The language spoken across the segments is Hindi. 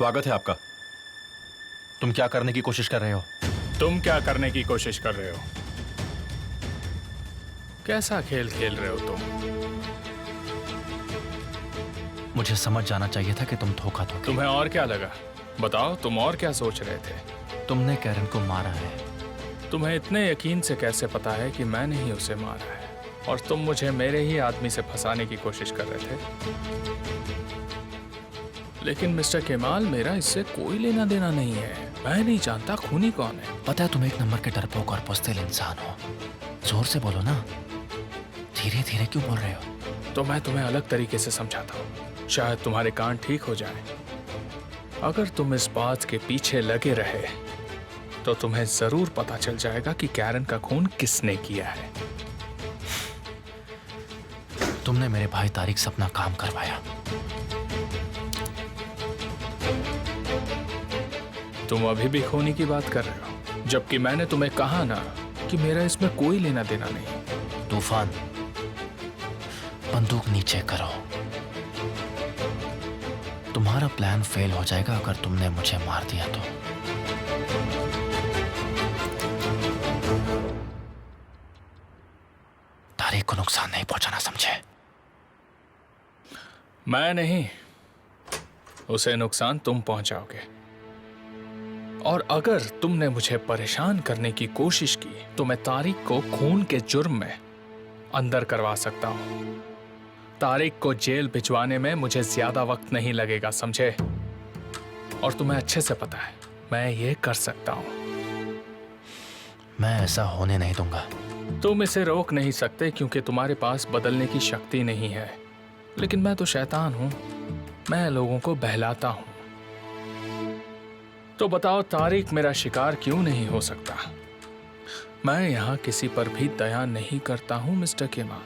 स्वागत है आपका। तुम क्या करने की कोशिश कर रहे हो? तुम क्या करने की कोशिश कर रहे हो? कैसा खेल खेल रहे हो तुम? मुझे समझ जाना चाहिए था कि तुम धोखा दोगे। तुम्हें और क्या लगा? बताओ, तुम और क्या सोच रहे थे? तुमने कैरन को मारा है। तुम्हें इतने यकीन से कैसे पता है कि मैंने ही उसे मारा है? और तुम मुझे मेरे ही आदमी से फंसाने की कोशिश कर रहे थे। लेकिन मिस्टर केमाल, मेरा इससे कोई लेना देना नहीं है। मैं नहीं जानता खूनी कौन है। पता है तुम एक नंबर के डरपोक और बुज़दिल इंसान हो। जोर से बोलो ना, धीरे धीरे क्यों बोल रहे हो? तो मैं तुम्हें अलग तरीके से समझाता हूँ, शायद तुम्हारे कान ठीक हो जाए। अगर तुम इस बात के पीछे लगे रहे तो तुम्हें जरूर पता चल जाएगा कि कैरन का खून किसने किया है। तुमने मेरे भाई तारिक से अपना काम करवाया। तुम अभी भी खूनी की बात कर रहे हो, जबकि मैंने तुम्हें कहा ना कि मेरा इसमें कोई लेना देना नहीं। तूफान, बंदूक नीचे करो। तुम्हारा प्लान फेल हो जाएगा अगर तुमने मुझे मार दिया तो। तारिक को नुकसान नहीं पहुंचाना, समझे? मैं नहीं, उसे नुकसान तुम पहुंचाओगे। और अगर तुमने मुझे परेशान करने की कोशिश की तो मैं तारिक को खून के जुर्म में अंदर करवा सकता हूं। तारिक को जेल भिजवाने में मुझे ज्यादा वक्त नहीं लगेगा, समझे? और तुम्हें अच्छे से पता है मैं ये कर सकता हूं। मैं ऐसा होने नहीं दूंगा। तुम इसे रोक नहीं सकते क्योंकि तुम्हारे पास बदलने की शक्ति नहीं है। लेकिन मैं तो शैतान हूं, मैं लोगों को बहलाता हूं। तो बताओ, तारिक मेरा शिकार क्यों नहीं हो सकता? मैं यहां किसी पर भी दया नहीं करता हूं मिस्टर केमाल।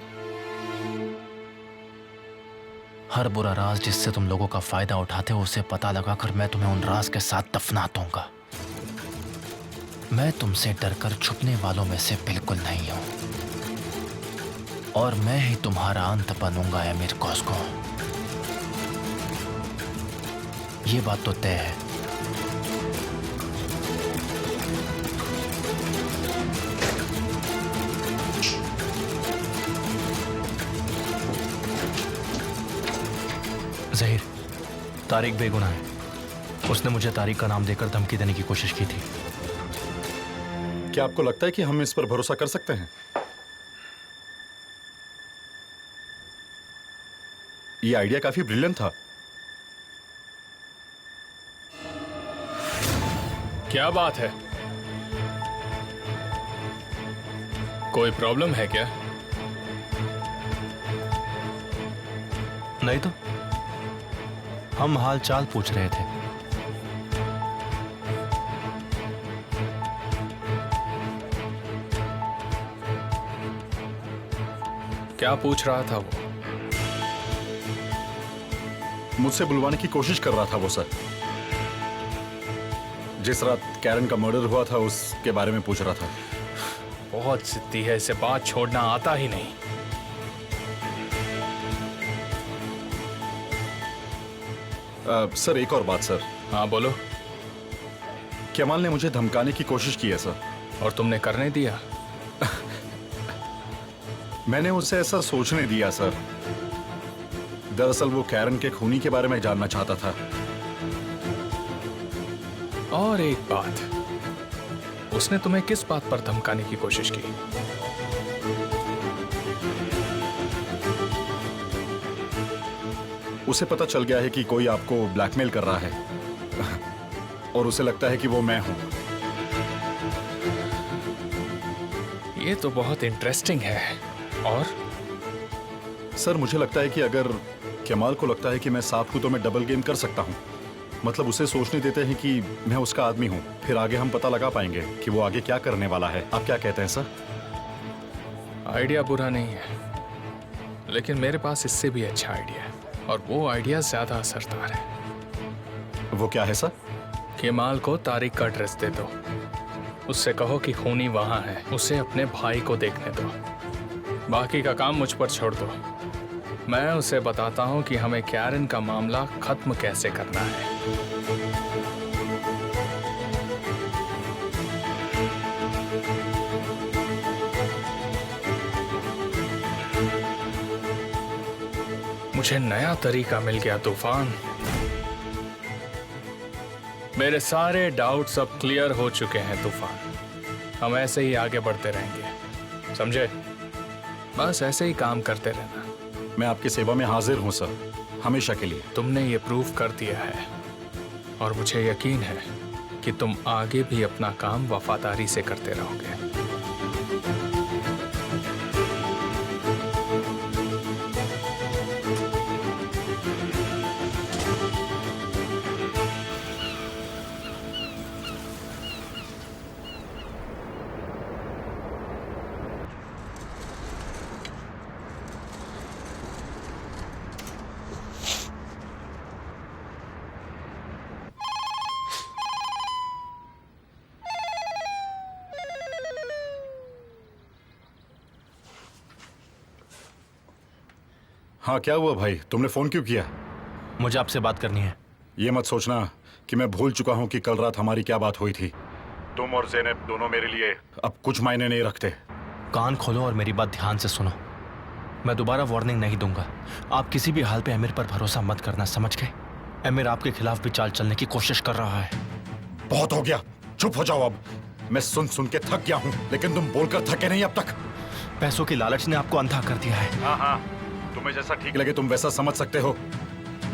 हर बुरा राज जिससे तुम लोगों का फायदा उठाते हो उसे पता लगाकर मैं तुम्हें उन राज के साथ दफना दूंगा। मैं तुमसे डरकर छुपने वालों में से बिल्कुल नहीं हूं। और मैं ही तुम्हारा अंत बनूंगा एमिर कॉस्को। ये बात तो तय है। ज़हीर, तारिक बेगुनाह है। उसने मुझे तारिक का नाम देकर धमकी देने की कोशिश की थी। क्या आपको लगता है कि हम इस पर भरोसा कर सकते हैं? ये आइडिया काफी ब्रिलियंट था। क्या बात है? कोई प्रॉब्लम है क्या? नहीं तो, हम हाल चाल पूछ रहे थे। क्या पूछ रहा था वो? मुझसे बुलवाने की कोशिश कर रहा था वो सर। जिस रात कैरन का मर्डर हुआ था उसके बारे में पूछ रहा था। बहुत जिद्दी है, इसे बात छोड़ना आता ही नहीं। सर, एक और बात सर। हाँ बोलो। केमाल ने मुझे धमकाने की कोशिश की है सर। और तुमने करने दिया? मैंने उसे ऐसा सोचने दिया सर। दरअसल वो कैरन के खूनी के बारे में जानना चाहता था। और एक बात, उसने तुम्हें किस बात पर धमकाने की कोशिश की? उसे पता चल गया है कि कोई आपको ब्लैकमेल कर रहा है और उसे लगता है कि वो मैं हूं। ये तो बहुत इंटरेस्टिंग है। और सर, मुझे लगता है कि अगर केमाल को लगता है कि मैं सांप हूं तो मैं डबल गेम कर सकता हूं। मतलब उसे सोचने देते हैं कि मैं उसका आदमी हूं, फिर आगे हम पता लगा पाएंगे कि वो आगे क्या करने वाला है। आप क्या कहते हैं सर? आइडिया बुरा नहीं है, लेकिन मेरे पास इससे भी अच्छा आइडिया है, और वो आइडिया ज्यादा असरदार है। वो क्या है सर? केमाल को तारिक का एड्रेस दे दो। उससे कहो कि खूनी वहां है, उसे अपने भाई को देखने दो। बाकी का काम मुझ पर छोड़ दो। मैं उसे बताता हूं कि हमें कैरन का मामला खत्म कैसे करना है। मुझे नया तरीका मिल गया तूफान। मेरे सारे डाउट्स अब क्लियर हो चुके हैं तूफान। हम ऐसे ही आगे बढ़ते रहेंगे, समझे? बस ऐसे ही काम करते रहना। मैं आपकी सेवा में हाजिर हूँ सर, हमेशा के लिए। तुमने ये प्रूव कर दिया है और मुझे यकीन है कि तुम आगे भी अपना काम वफादारी से करते रहोगे। हाँ, क्या हुआ भाई? तुमने फोन क्यों किया? मुझे आपसे बात करनी है। ये मत सोचना कि मैं भूल चुका हूँ कि कल रात हमारी क्या बात हुई थी। तुम और ज़ैनब दोनों मेरे लिए अब कुछ मायने नहीं रखते। कान खोलो और मेरी बात ध्यान से सुनो। मैं दोबारा वार्निंग नहीं दूंगा। आप किसी भी हाल पे अमीर पर भरोसा मत करना, समझ गए? अमीर आपके खिलाफ भी चाल चलने की कोशिश कर रहा है। बहुत हो गया, चुप हो जाओ अब। मैं सुन सुन के थक गया हूँ, लेकिन तुम बोलकर थके नहीं अब तक। पैसों की लालच ने आपको अंधा कर दिया है। हाँ हाँ, तुम्हें जैसा ठीक लगे तुम वैसा समझ सकते हो,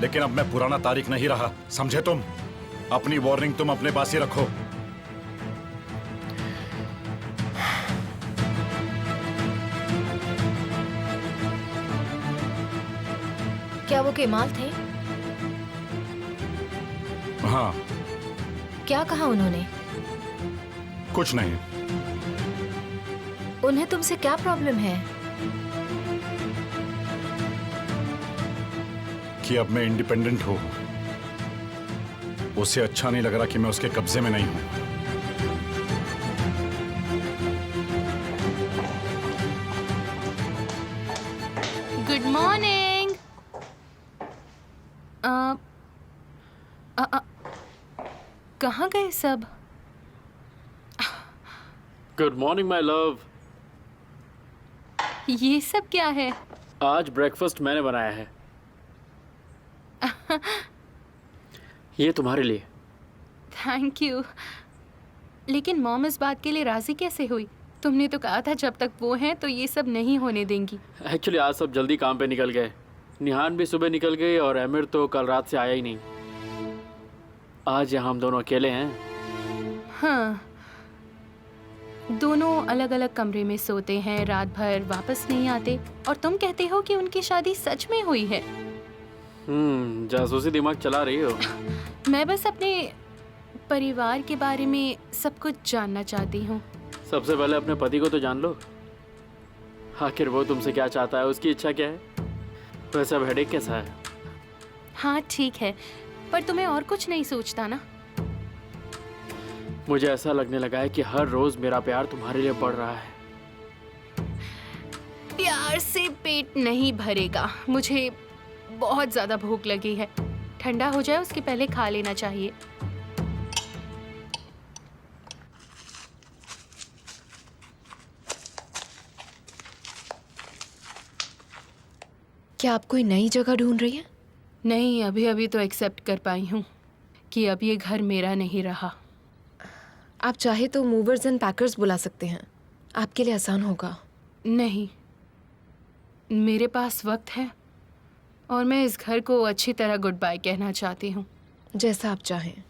लेकिन अब मैं पुराना तारीख नहीं रहा, समझे तुम? अपनी वार्निंग तुम अपने पास ही रखो। क्या वो केमाल थे? हाँ। क्या कहा उन्होंने? कुछ नहीं। उन्हें तुमसे क्या प्रॉब्लम है? कि अब मैं इंडिपेंडेंट हूँ। उसे अच्छा नहीं लग रहा कि मैं उसके कब्जे में नहीं हूँ। Good morning. कहाँ गए सब? Good morning my love. ये सब क्या है? आज ब्रेकफास्ट मैंने बनाया है। ये तुम्हारे लिए। Thank you. लेकिन मॉम इस बात के लिए राजी कैसे हुई? तुमने तो कहा था जब तक वो हैं तो ये सब नहीं होने देंगी। एक्चुअली आज सब जल्दी काम पे निकल गए। निहान भी सुबह निकल गई और अमीर तो कल रात से आया ही नहीं। आज यहाँ हम दोनों अकेले हैं। हाँ, दोनों अलग अलग कमरे में सोते हैं, रात भर वापस नहीं आते, और तुम कहते हो कि उनकी शादी सच में हुई है। जासूसी दिमाग चला रही हो। मैं बस अपने परिवार के बारे में सब कुछ जानना चाहती हूँ। सबसे पहले अपने पति को तो जान लो। आखिर वो तुमसे क्या चाहता है, उसकी इच्छा क्या है। वैसे अब हेडेक कैसा है? हाँ ठीक है, पर तुम्हें और कुछ नहीं सोचता ना? मुझे ऐसा लगने लगा है कि हर रोज मेरा प्यार तुम्हारे लिए बढ़ रहा है। प्यार से पेट नहीं भरेगा। मुझे बहुत ज्यादा भूख लगी है। ठंडा हो जाए उसके पहले खा लेना चाहिए। क्या आप कोई नई जगह ढूंढ रही हैं? नहीं, अभी अभी तो एक्सेप्ट कर पाई हूँ कि अब ये घर मेरा नहीं रहा। आप चाहे तो मूवर्स एंड पैकर्स बुला सकते हैं, आपके लिए आसान होगा। नहीं, मेरे पास वक्त है और मैं इस घर को अच्छी तरह गुड बाय कहना चाहती हूँ। जैसा आप चाहें।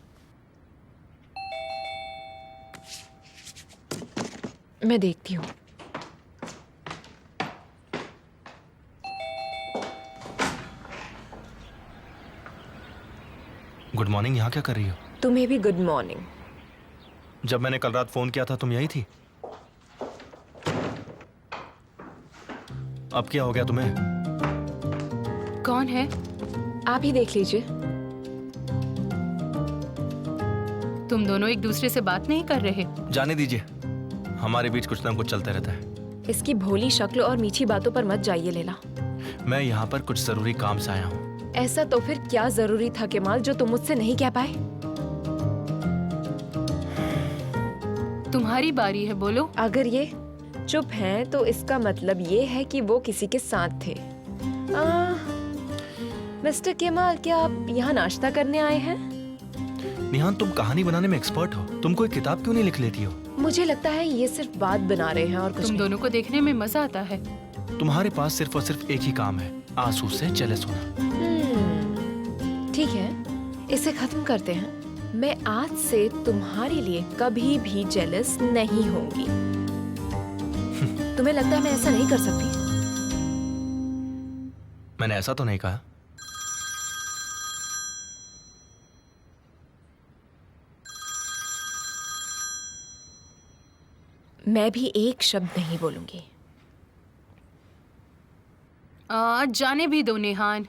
मैं देखती हूँ। Good morning. यहाँ क्या कर रही हो? तुम्हें भी गुड मॉर्निंग। जब मैंने कल रात फोन किया था तुम यही थी। अब क्या हो गया तुम्हें? कौन है? आप ही देख लीजिए। तुम दोनों एक दूसरे से बात नहीं कर रहे? जाने दीजिए, हमारे बीच कुछ ना कुछ चलता रहता है। इसकी भोली शक्ल और मीठी बातों पर मत जाइए लैला। मैं यहाँ पर कुछ जरूरी काम से आया हूँ। ऐसा तो फिर क्या जरूरी था केमाल जो तुम मुझसे नहीं कह पाए? तुम्हारी बारी है, बोलो। अगर ये चुप हैं तो इसका मतलब ये है कि वो किसी के साथ थे। मिस्टर केमाल, क्या आप यहाँ नाश्ता करने आए हैं? निहान, तुम कहानी बनाने में एक्सपर्ट हो, तुम कोई किताब क्यों नहीं लिख लेती हो? मुझे लगता है ये सिर्फ बात बना रहे हैं और कुछ तुम नहीं। दोनों को देखने में मजा आता है। तुम्हारे पास सिर्फ और सिर्फ एक ही काम है, आंसू से जेलस होना। ठीक है, इसे खत्म करते हैं। मैं आज से तुम्हारे लिए कभी भी जेलस नहीं होंगी। तुम्हें लगता है मैं ऐसा नहीं कर सकती? मैंने ऐसा तो नहीं कहा। मैं भी एक शब्द नहीं बोलूंगी। जाने भी दो निहान।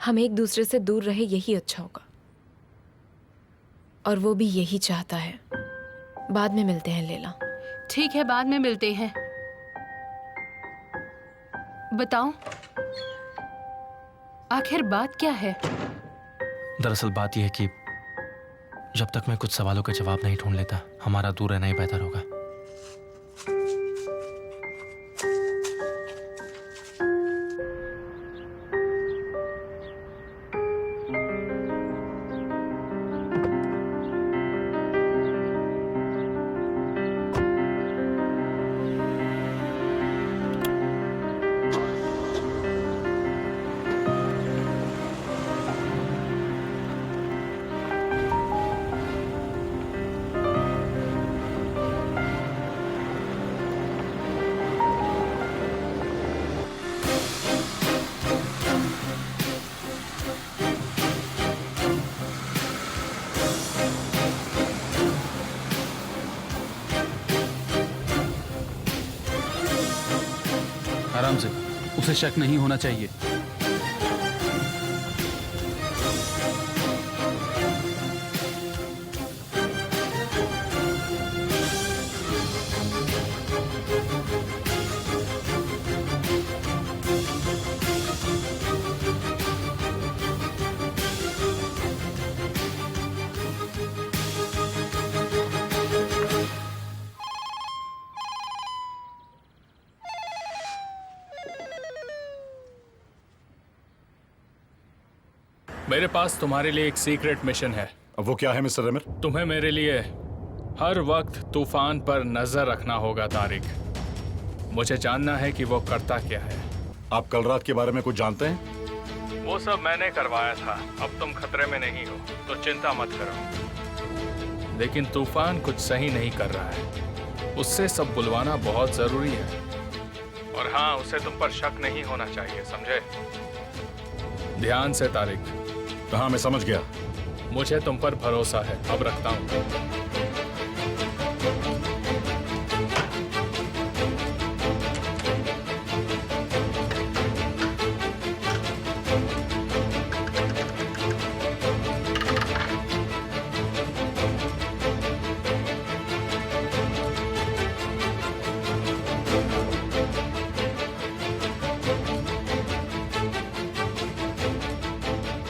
हम एक दूसरे से दूर रहे, यही अच्छा होगा। और वो भी यही चाहता है। बाद में मिलते हैं लैला। ठीक है, बाद में मिलते हैं। बताओ, आखिर बात क्या है? दरअसल बात यह है कि जब तक मैं कुछ सवालों के जवाब नहीं ढूंढ लेता, हमारा दूर रहना ही बेहतर होगा। आराम से, उसे शक नहीं होना चाहिए। मेरे पास तुम्हारे लिए एक सीक्रेट मिशन है। अब वो क्या है मिस्टर रेमर? तुम्हें मेरे लिए हर वक्त तूफान पर नजर रखना होगा तारिक। मुझे जानना है कि वो करता क्या है। आप कल रात के बारे में कुछ जानते हैं? वो सब मैंने करवाया था। अब तुम खतरे में नहीं हो तो चिंता मत करो। लेकिन तूफान कुछ सही नहीं कर रहा है। उससे सब बुलवाना बहुत जरूरी है। और हाँ, उसे तुम पर शक नहीं होना चाहिए, समझे? ध्यान से तारिक। हाँ, मैं समझ गया। मुझे तुम पर भरोसा है। अब रखता हूँ।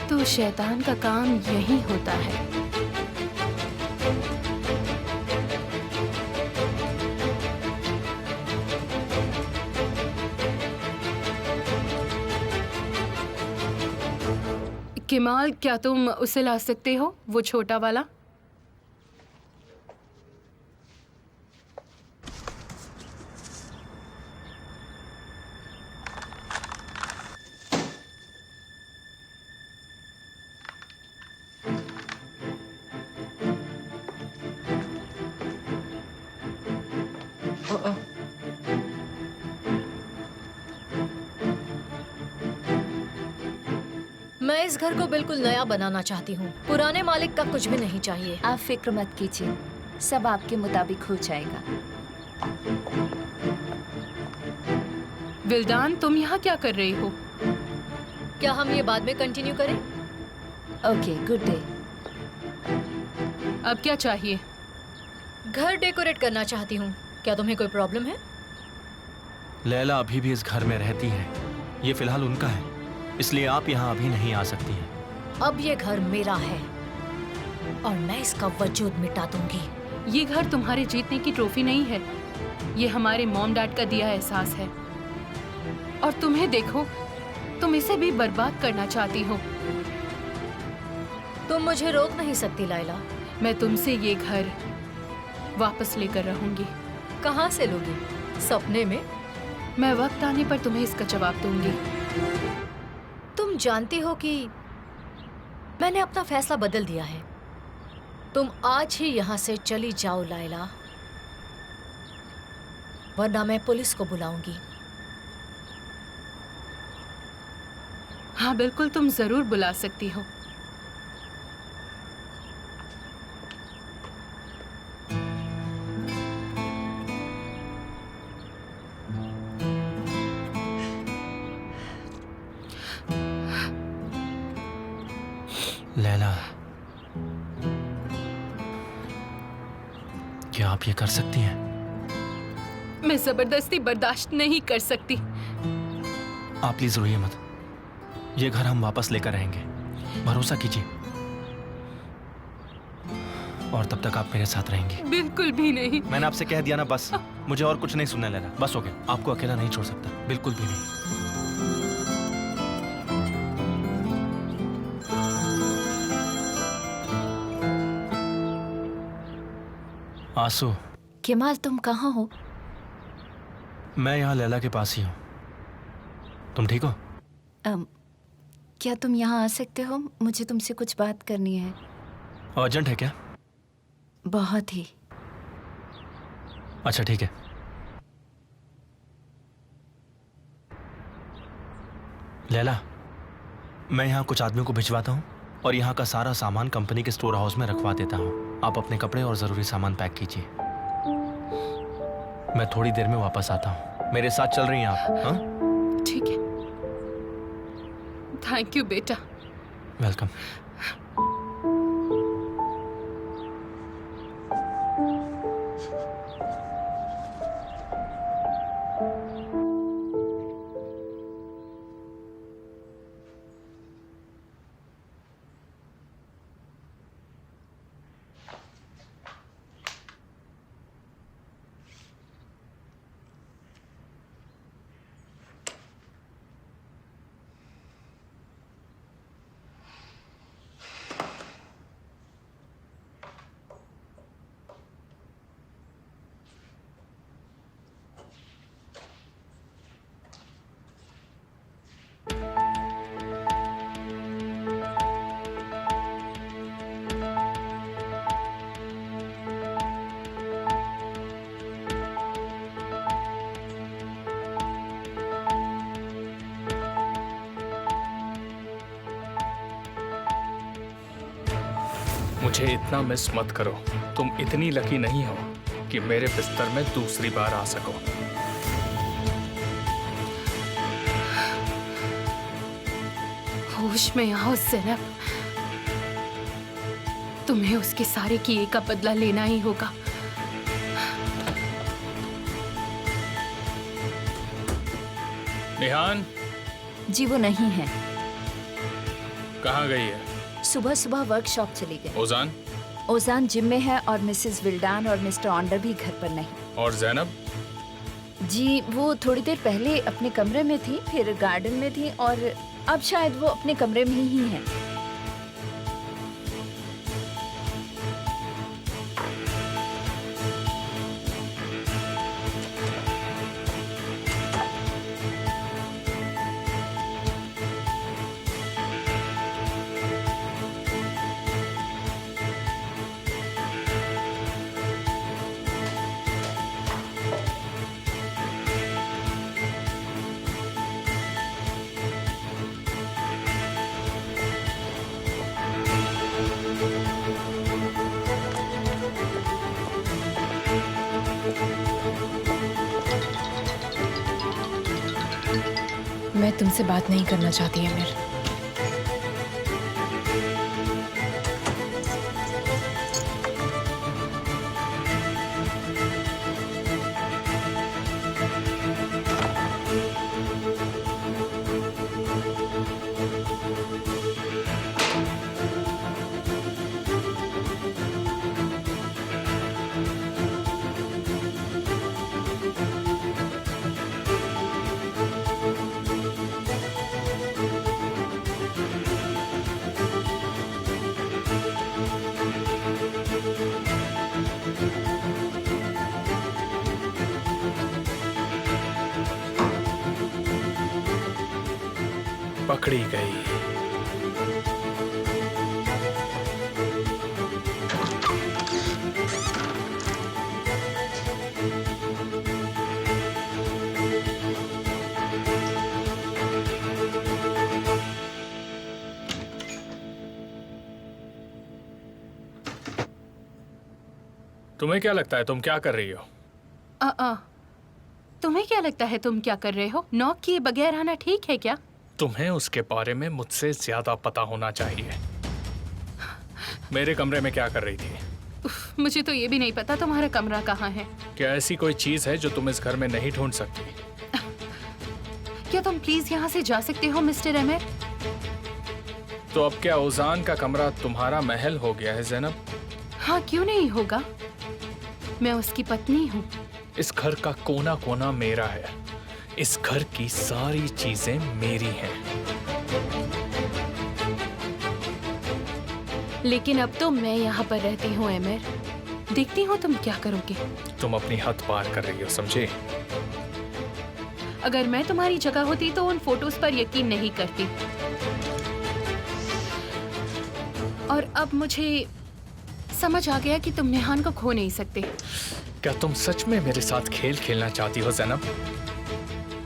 तो शैतान का काम यही होता है। केमाल, क्या तुम उसे ला सकते हो, वो छोटा वाला? मैं इस घर को बिल्कुल नया बनाना चाहती हूँ। पुराने मालिक का कुछ भी नहीं चाहिए। आप फिक्र मत कीजिए, सब आपके मुताबिक हो जाएगा। विल्दान, तुम यहाँ क्या कर रही हो? क्या हम ये बाद में कंटिन्यू करें? Okay, good day. अब क्या चाहिए? घर डेकोरेट करना चाहती हूँ। क्या तुम्हें कोई प्रॉब्लम है? लैला अभी भी इस घर में रहती है। ये फिलहाल उनका है, इसलिए आप यहाँ अभी नहीं आ सकती हैं। अब ये घर मेरा है और मैं इसका वजूद मिटा दूंगी। ये घर तुम्हारे जीतने की ट्रॉफी नहीं है, ये हमारे मॉम डैड का दिया एहसास है। और तुम्हें देखो, तुम इसे भी बर्बाद करना चाहती हो। तुम मुझे रोक नहीं सकती लाइला। मैं तुमसे ये घर वापस लेकर रहूंगी। कहाँ से लोगी? सपने में? मैं वक्त आने पर तुम्हें इसका जवाब दूंगी। तुम जानती हो कि मैंने अपना फैसला बदल दिया है। तुम आज ही यहाँ से चली जाओ लाइला, वरना मैं पुलिस को बुलाऊंगी। हाँ बिल्कुल, तुम जरूर बुला सकती हो। लैला, क्या आप ये कर सकती हैं? मैं जबरदस्ती बर्दाश्त नहीं कर सकती। आप प्लीज रोइए मत। ये घर हम वापस लेकर रहेंगे, भरोसा कीजिए। और तब तक आप मेरे साथ रहेंगी। बिल्कुल भी नहीं। मैंने आपसे कह दिया ना, बस मुझे और कुछ नहीं सुनना लैला। बस हो गया, आपको अकेला नहीं छोड़ सकता, बिल्कुल भी नहीं। आंसू, केमाल तुम कहाँ हो? मैं यहाँ लैला के पास ही हूँ। तुम ठीक हो? क्या तुम यहाँ आ सकते हो? मुझे तुमसे कुछ बात करनी है। अर्जेंट है क्या? बहुत ही। अच्छा ठीक है। लैला, मैं यहाँ कुछ आदमियों को भिजवाता हूँ और यहाँ का सारा सामान कंपनी के स्टोर हाउस में रखवा देता हूँ। आप अपने कपड़े और जरूरी सामान पैक कीजिए। मैं थोड़ी देर में वापस आता हूँ। मेरे साथ चल रही हैं आप? हाँ ठीक है। थैंक यू बेटा। वेलकम। मुझे इतना मिस मत करो। तुम इतनी लकी नहीं हो कि मेरे बिस्तर में दूसरी बार आ सको। होश में आओ ज़ैनब। तुम्हें उसके सारे किए का बदला लेना ही होगा। निहान जी वो नहीं है। कहाँ गई है? सुबह सुबह वर्कशॉप चली गई। ओजान? ओजान जिम में है और मिसेस विल्डान और मिस्टर ऑन्डर भी घर पर नहीं। और ज़ैनब? जी वो थोड़ी देर पहले अपने कमरे में थी, फिर गार्डन में थी और अब शायद वो अपने कमरे में ही है। मैं तुमसे बात नहीं करना चाहती अमीर। पकड़ी गई। तुम्हें क्या लगता है तुम क्या कर रही हो? तुम्हें क्या लगता है तुम क्या कर रहे हो? नॉक किए बगैर आना ठीक है क्या? तुम्हें उसके बारे में मुझसे ज्यादा पता होना चाहिए। मेरे कमरे में क्या कर रही थी? मुझे तो ये भी नहीं पता तुम्हारा कमरा कहाँ है। क्या ऐसी कोई चीज है जो तुम इस घर में नहीं ढूंढ सकती? क्या तुम प्लीज यहाँ से जा सकते हो मिस्टर एमर? तो अब क्या उजान का कमरा तुम्हारा महल हो गया है ज़ैनब? हाँ, क्यों नहीं होगा? मैं उसकी पत्नी हूँ। इस घर का कोना कोना मेरा है। इस घर की सारी चीजें मेरी हैं। लेकिन अब तो मैं यहाँ पर रहती हूँ एमर। देखती हूँ तुम क्या करोगे। तुम अपनी हद पार कर रही हो, समझे? अगर मैं तुम्हारी जगह होती तो उन फोटोज पर यकीन नहीं करती। और अब मुझे समझ आ गया कि तुम निहान को खो नहीं सकते। क्या तुम सच में मेरे साथ खेल खेलना चाहती हो ज़ैनब?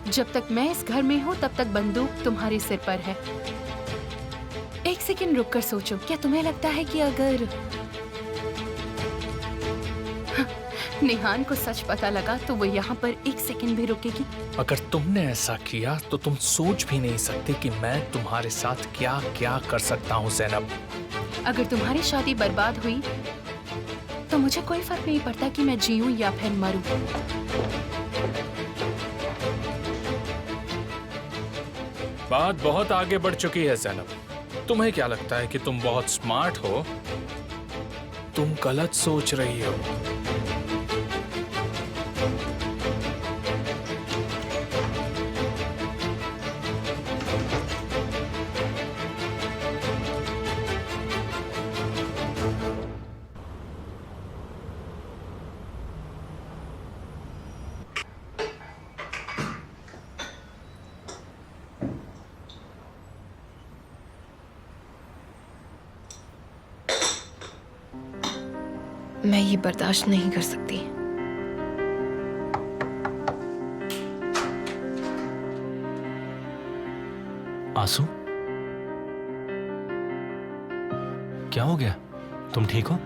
जब तक मैं इस घर में हूँ तब तक बंदूक तुम्हारे सिर पर है। एक सेकंड रुक कर सोचो, क्या तुम्हें लगता है कि अगर निहान को सच पता लगा तो वो यहाँ पर एक सेकंड भी रुकेगी? अगर तुमने ऐसा किया तो तुम सोच भी नहीं सकते कि मैं तुम्हारे साथ क्या क्या कर सकता हूँ ज़ैनब। अगर तुम्हारी शादी बर्बाद हुई तो मुझे कोई फर्क नहीं पड़ता कि मैं जीऊं या फिर मरूं। बात बहुत आगे बढ़ चुकी है ज़ैनब। तुम्हें क्या लगता है कि तुम बहुत स्मार्ट हो? तुम गलत सोच रही हो। मैं ये बर्दाश्त नहीं कर सकती। आंसू, क्या हो गया? तुम ठीक हो?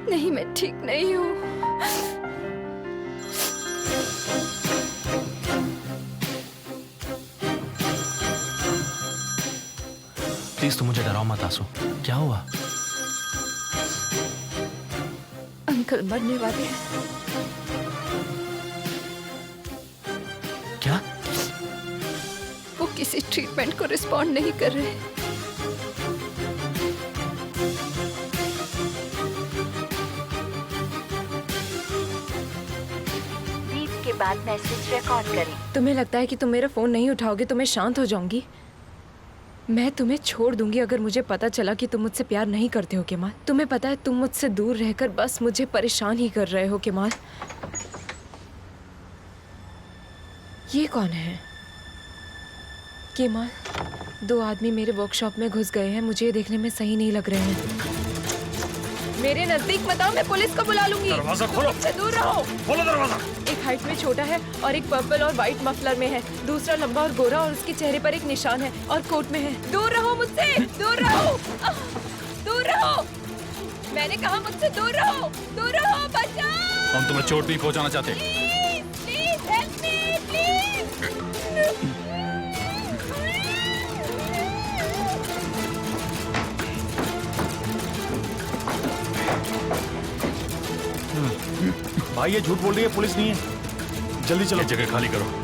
नहीं, मैं ठीक नहीं हूँ। प्लीज तुम मुझे डराओ मत आंसू। क्या हुआ? अंकल मरने वाले हैं। क्या? वो किसी ट्रीटमेंट को रिस्पॉन्ड नहीं कर रहे। बीप के बाद मैसेज रिकॉर्ड करें। तुम्हें लगता है कि तुम मेरा फोन नहीं उठाओगे तो मैं शांत हो जाऊंगी? मैं तुम्हें छोड़ दूंगी अगर मुझे पता चला कि तुम मुझसे प्यार नहीं करते हो केमाल। तुम्हें पता है तुम मुझसे दूर रहकर बस मुझे परेशान ही कर रहे हो केमाल। ये कौन है? केमाल, 2 आदमी मेरे वर्कशॉप में घुस गए हैं। मुझे ये देखने में सही नहीं लग रहे हैं। मेरे नजदीक मत आओ, मैं पुलिस को बुला लूंगी। दरवाजा खोलो। मुझसे दूर रहो। खोलो दरवाजा। एक हाइट में छोटा है और एक पर्पल और व्हाइट मफलर में है। दूसरा लंबा और गोरा और उसके चेहरे पर एक निशान है और कोट में है। दूर रहो मुझसे, दूर रहो, दूर रहो। मैंने कहा मुझसे दूर रहो, दूर रहो। बचाओ। हम तुम्हें चोट नहीं पहुंचाना चाहते। Please, please help me, please. भाई ये झूठ बोल रही है, पुलिस नहीं है। जल्दी चलो। ये जगह खाली करो।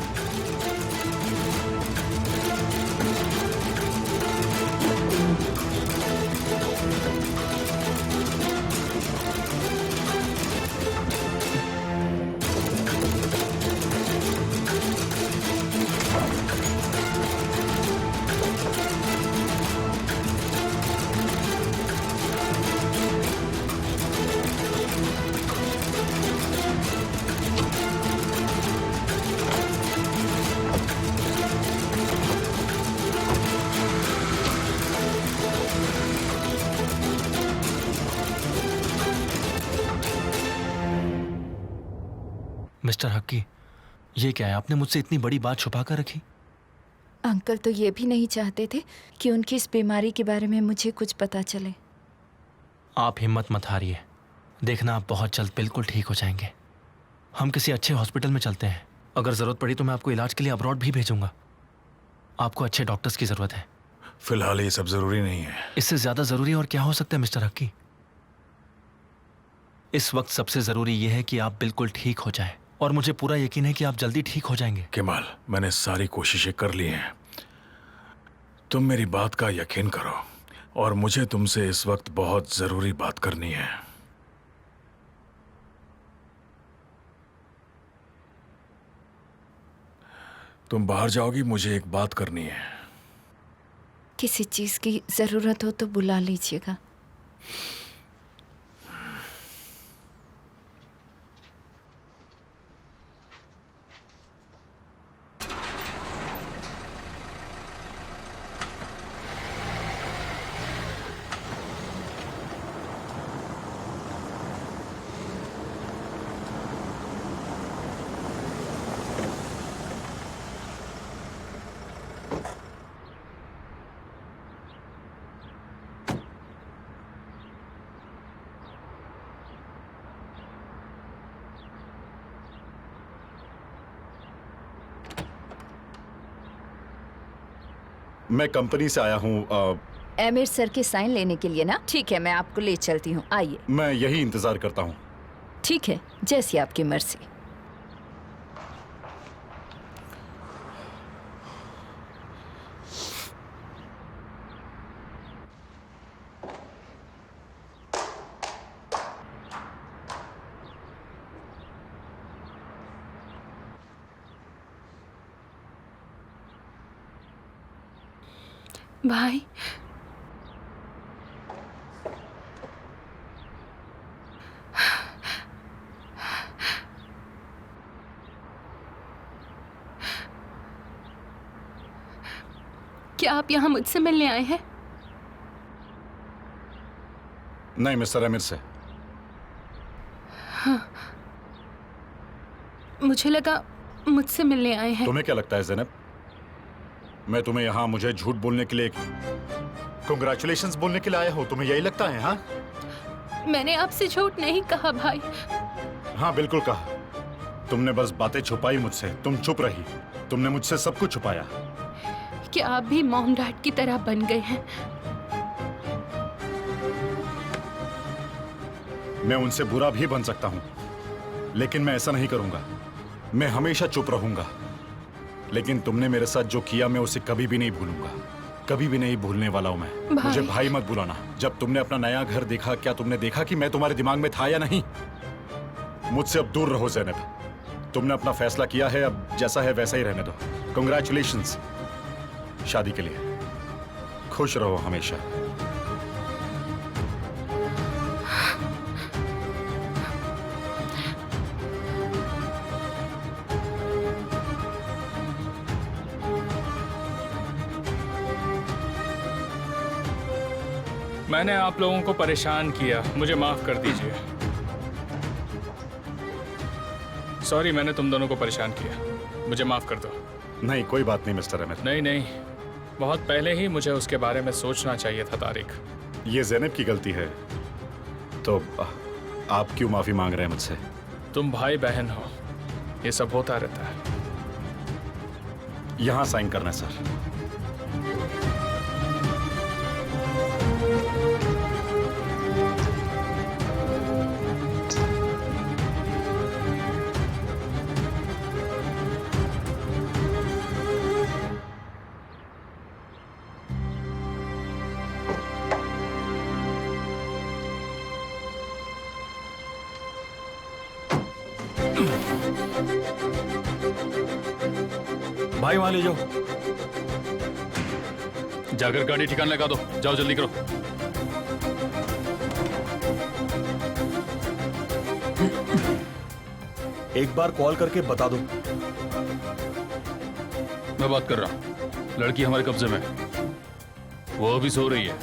हक्की, ये क्या है? आपने मुझसे इतनी बड़ी बात छुपा कर रखी? अंकल तो ये भी नहीं चाहते थे कि उनकी इस बीमारी के बारे में मुझे कुछ पता चले। आप हिम्मत मत हारिए, देखना आप बहुत जल्द बिल्कुल ठीक हो जाएंगे। हम किसी अच्छे हॉस्पिटल में चलते हैं, अगर ज़रूरत पड़ी तो मैं आपको इलाज के लिए अब्रॉड भी भेजूंगा। आपको अच्छे डॉक्टर्स की ज़रूरत है। फिलहाल ये सब जरूरी नहीं है। इससे ज़्यादा ज़रूरी और क्या हो सकता है मिस्टर हक्की? इस वक्त सबसे ज़रूरी यह है कि आप बिल्कुल ठीक हो जाएं, और मुझे पूरा यकीन है कि आप जल्दी ठीक हो जाएंगे। केमाल, मैंने सारी कोशिशें कर ली हैं। तुम मेरी बात का यकीन करो, और मुझे तुमसे इस वक्त बहुत जरूरी बात करनी है। तुम बाहर जाओगी, मुझे एक बात करनी है। किसी चीज़ की ज़रूरत हो तो बुला लीजिएगा। मैं कंपनी से आया हूँ। एमिर सर के साइन लेने के लिए ना? ठीक है, मैं आपको ले चलती हूँ, आइए। मैं यही इंतजार करता हूँ। ठीक है, जैसी आपकी मर्जी। भाई, क्या आप यहाँ मुझसे मिलने आए हैं? नहीं, मिस्टर आमिर से। मुझे लगा मुझसे मिलने आए हैं। तुम्हें क्या लगता है ज़ैनब, मैं तुम्हें यहाँ मुझे झूठ बोलने के लिए, कांग्रेचुलेशंस बोलने के लिए आया हूँ? तुम्हें यही लगता है? हाँ, मैंने आपसे झूठ नहीं कहा भाई। हाँ बिल्कुल कहा। तुमने बस बातें छुपाई मुझसे, तुम चुप रही, तुमने मुझसे सब कुछ छुपाया। क्या आप भी मॉम डैड की तरह बन गए हैं? मैं उनसे बुरा भी बन सकता हूँ, लेकिन मैं ऐसा नहीं करूंगा। मैं हमेशा चुप रहूंगा। लेकिन तुमने मेरे साथ जो किया, मैं उसे कभी भी नहीं भूलूंगा, कभी भी नहीं भूलने वाला हूं मैं। भाई। मुझे भाई मत बुलाना। जब तुमने अपना नया घर देखा, क्या तुमने देखा कि मैं तुम्हारे दिमाग में था या नहीं? मुझसे अब दूर रहो ज़ैनब। तुमने अपना फैसला किया है, अब जैसा है वैसा ही रहने दो। कांग्रेचुलेशंस शादी के लिए। खुश रहो हमेशा। मैंने आप लोगों को परेशान किया, मुझे माफ कर दीजिए। सॉरी, मैंने तुम दोनों को परेशान किया, मुझे माफ कर दो। नहीं, कोई बात नहीं मिस्टर आमिर। नहीं, बहुत पहले ही मुझे उसके बारे में सोचना चाहिए था तारिक। ये ज़ैनब की गलती है, तो आप क्यों माफी मांग रहे हैं मुझसे? तुम भाई बहन हो, ये सब होता रहता है। यहां साइन करना है सर। भाई वहां ले जाओ, जाकर गाड़ी ठिकाने लगा दो। जाओ जल्दी करो। एक बार कॉल करके बता दो। मैं बात कर रहा हूं, लड़की हमारे कब्जे में, वो अभी सो रही है।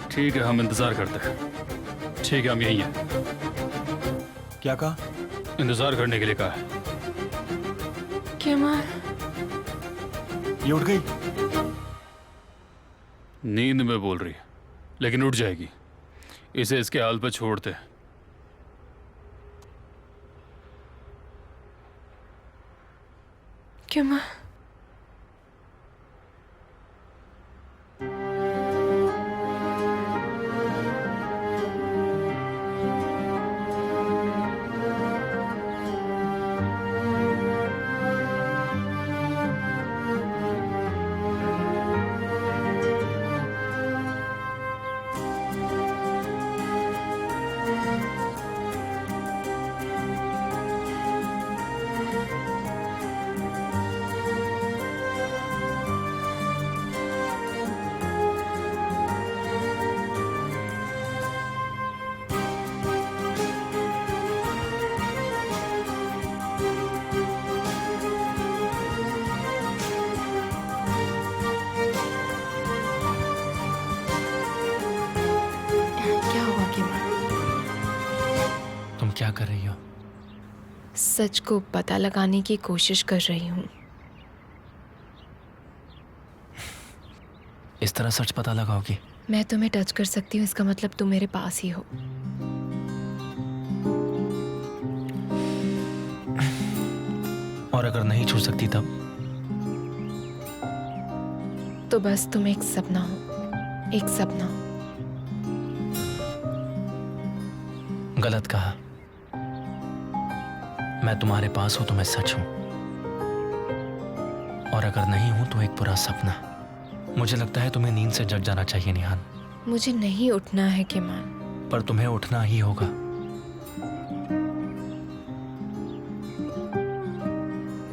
ठीक है, हम इंतजार करते हैं। ठीक है, हम यही हैं। क्या कहा? इंतजार करने के लिए कहा है। केमाल, ये उठ गई? नींद में बोल रही है, लेकिन उठ जाएगी। इसे इसके हाल पे छोड़ते। केमाल, क्या हुआ केमाल? तुम क्या कर रही हो? सच को पता लगाने की कोशिश कर रही हूँ। इस तरह सच पता लगाओगी? मैं तुम्हें टच कर सकती हूँ, इसका मतलब तुम मेरे पास ही हो। और अगर नहीं छू सकती तब? तो बस तुम एक सपना हो, एक सपना। गलत कहा। मैं तुम्हारे पास हूं तो मैं सच हूं, और अगर नहीं हूं तो एक बुरा सपना। मुझे लगता है तुम्हें नींद से जग जाना चाहिए निहान। मुझे नहीं उठना है केमाल। पर तुम्हें उठना ही होगा।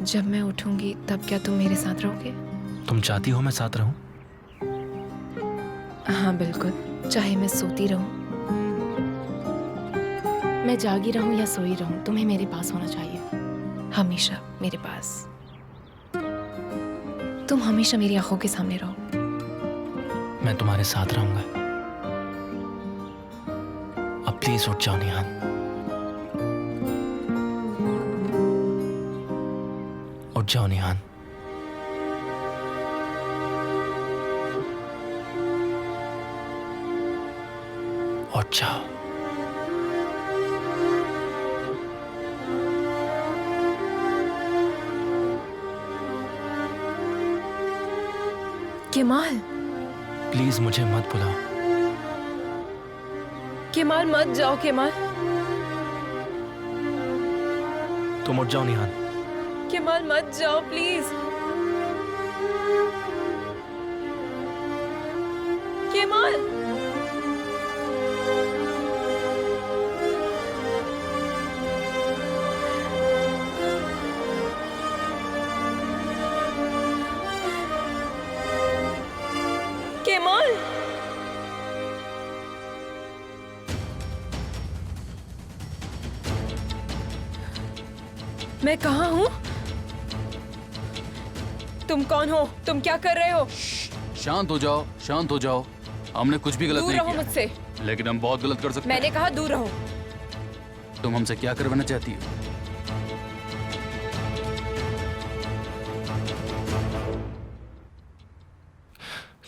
जब मैं उठूंगी तब क्या तुम मेरे साथ रहोगे? तुम चाहती हो मैं साथ रहूं? हाँ बिल्कुल, चाहे मैं सोती रहूं, मैं जागी रहूं या सोई रहूं, तुम्हें मेरे पास होना चाहिए, हमेशा मेरे पास। तुम हमेशा मेरी आंखों के सामने रहो। मैं तुम्हारे साथ रहूंगा। अब प्लीज उठ जाओ निहान। उठ जाओ निहान। उठ जाओ। केमाल, प्लीज मुझे मत बुलाओ। केमाल मत जाओ केमाल। तुम उठ जाओ निहान। केमाल मत जाओ प्लीज। केमाल, केमाल, मैं कहाँ हूँ? तुम कौन हो? तुम क्या कर रहे हो? शांत हो जाओ, शांत हो जाओ। हमने कुछ भी गलत दूर नहीं रहो किया, मुझसे। लेकिन हम बहुत गलत कर सकते मैंने कहा दूर रहो। हैं। तुम हमसे क्या करवाना चाहती हो?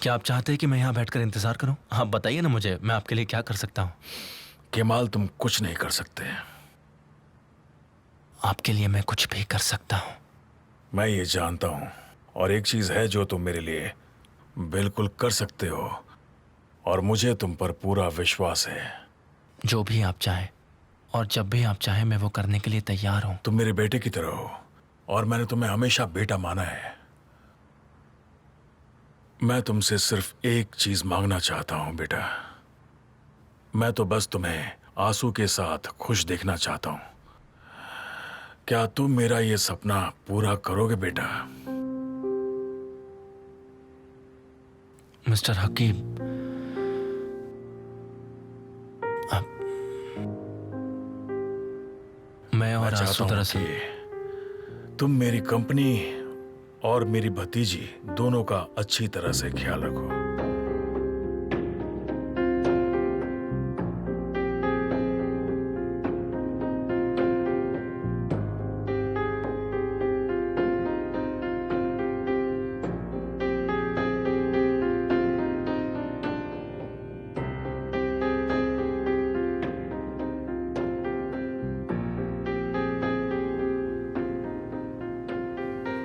क्या आप चाहते हैं कि मैं यहाँ बैठकर इंतजार करूं? आप बताइए ना मुझे, मैं आपके लिए क्या कर सकता हूँ? केमाल, तुम कुछ नहीं कर सकते। आपके लिए मैं कुछ भी कर सकता हूँ। मैं ये जानता हूँ, और एक चीज है जो तुम मेरे लिए बिल्कुल कर सकते हो, और मुझे तुम पर पूरा विश्वास है। जो भी आप चाहें और जब भी आप चाहें, मैं वो करने के लिए तैयार हूँ। तुम मेरे बेटे की तरह हो, और मैंने तुम्हें हमेशा बेटा माना है। मैं तुमसे सिर्फ एक चीज मांगना चाहता हूं बेटा। मैं तो बस तुम्हें आंसू के साथ खुश देखना चाहता हूं। क्या तुम मेरा ये सपना पूरा करोगे बेटा? मिस्टर हकीम, मैं और आंसू चाहता हूं दरअसल कि तुम मेरी कंपनी और मेरी भतीजी दोनों का अच्छी तरह से ख्याल रखो।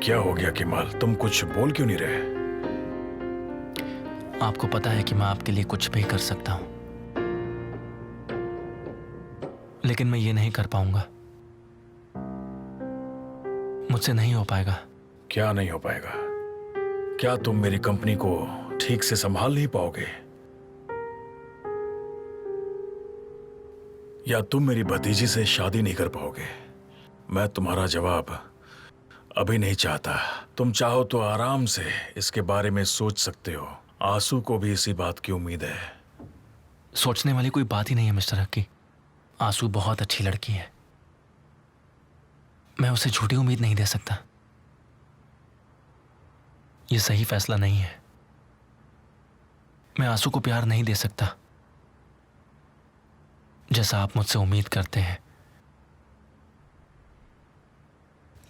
क्या हो गया केमाल, तुम कुछ बोल क्यों नहीं रहे? आपको पता है कि मैं आपके लिए कुछ भी कर सकता हूं, लेकिन मैं ये नहीं कर पाऊंगा। मुझसे नहीं हो पाएगा। क्या नहीं हो पाएगा? क्या तुम मेरी कंपनी को ठीक से संभाल नहीं पाओगे? या तुम मेरी भतीजी से शादी नहीं कर पाओगे? मैं तुम्हारा जवाब अभी नहीं चाहता। तुम चाहो तो आराम से इसके बारे में सोच सकते हो। आंसू को भी इसी बात की उम्मीद है। सोचने वाली कोई बात ही नहीं है मिस्टर हक्की। आंसू बहुत अच्छी लड़की है, मैं उसे झूठी उम्मीद नहीं दे सकता। यह सही फैसला नहीं है। मैं आंसू को प्यार नहीं दे सकता जैसा आप मुझसे उम्मीद करते हैं,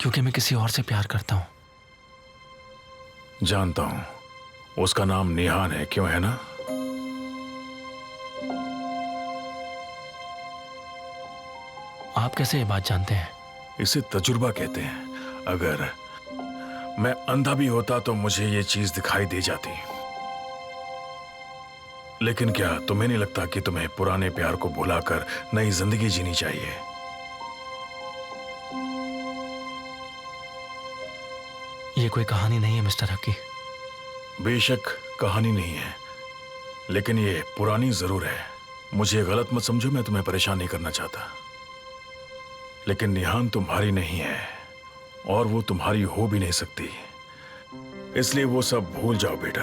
क्योंकि मैं किसी और से प्यार करता हूं। जानता हूं, उसका नाम निहान है, क्यों है ना? आप कैसे ये बात जानते हैं? इसे तजुर्बा कहते हैं। अगर मैं अंधा भी होता तो मुझे ये चीज दिखाई दे जाती। लेकिन क्या तुम्हें नहीं लगता कि तुम्हें पुराने प्यार को भुलाकर नई जिंदगी जीनी चाहिए? ये कोई कहानी नहीं है मिस्टर हक्की। बेशक कहानी नहीं है, लेकिन ये पुरानी जरूर है। मुझे गलत मत समझो, मैं तुम्हें परेशान नहीं करना चाहता। लेकिन निहान तुम्हारी नहीं है और वो तुम्हारी हो भी नहीं सकती। इसलिए वो सब भूल जाओ बेटा।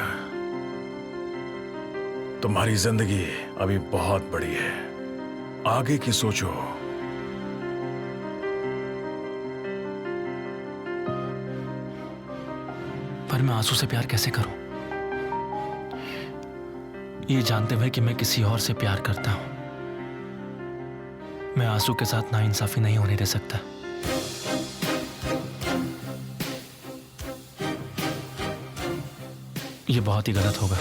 तुम्हारी जिंदगी अभी बहुत बड़ी है, आगे की सोचो। पर मैं आंसू से प्यार कैसे करूं, ये जानते हुए कि मैं किसी और से प्यार करता हूं। मैं आंसू के साथ नाइंसाफी नहीं होने दे सकता। ये बहुत ही गलत होगा।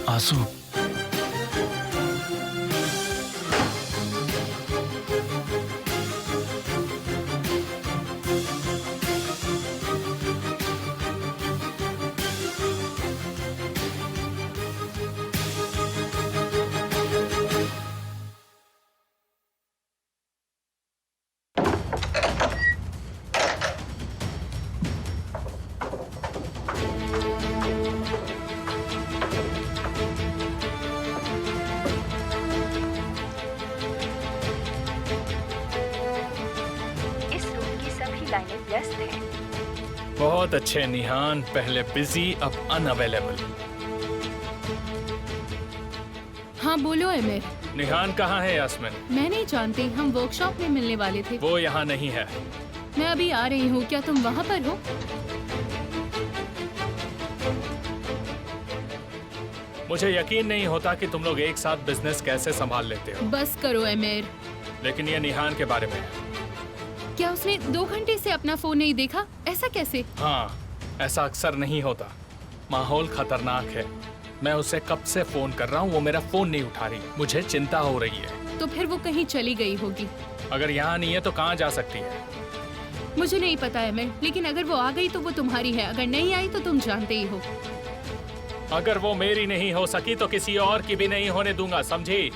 आंसू, बहुत अच्छे निहान, पहले बिजी अब अनअवेलेबल। हाँ बोलो एमिर। निहान कहाँ है यास्मिन? मैं नहीं जानती, हम वर्कशॉप में मिलने वाले थे। वो यहाँ नहीं है। मैं अभी आ रही हूँ, क्या तुम वहाँ पर हो? मुझे यकीन नहीं होता कि तुम लोग एक साथ बिजनेस कैसे संभाल लेते हो। बस करो एमिर। लेकिन ये निहान के बारे में है। क्या उसने 2 घंटे से अपना फोन नहीं देखा? ऐसा कैसे? हाँ, ऐसा अक्सर नहीं होता। माहौल खतरनाक है। मैं उसे कब से फोन कर रहा हूँ, वो मेरा फोन नहीं उठा रही। मुझे चिंता हो रही है। तो फिर वो कहीं चली गई होगी। अगर यहाँ नहीं है तो कहाँ जा सकती है? मुझे नहीं पता है मैं, लेकिन अगर वो आ गई तो वो तुम्हारी है, अगर नहीं आई तो तुम जानते ही हो। अगर वो मेरी नहीं हो सकी तो किसी और की भी नहीं होने दूंगा, समझी?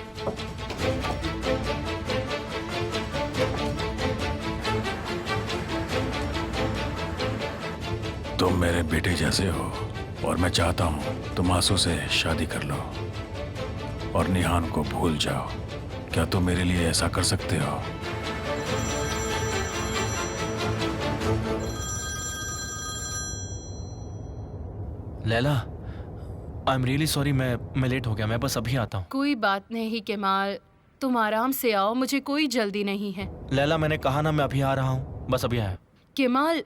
तुम मेरे बेटे जैसे हो और मैं चाहता हूं तुम आंसू से शादी कर लो और निहान को भूल जाओ। क्या तुम मेरे लिए ऐसा कर सकते हो? Laila, I am really sorry, मैं लेट हो गया। मैं बस अभी आता हूँ। कोई बात नहीं केमाल, तुम आराम से आओ, मुझे कोई जल्दी नहीं है। लैला, मैंने कहा ना मैं अभी आ रहा हूँ, बस अभी आया। केमाल,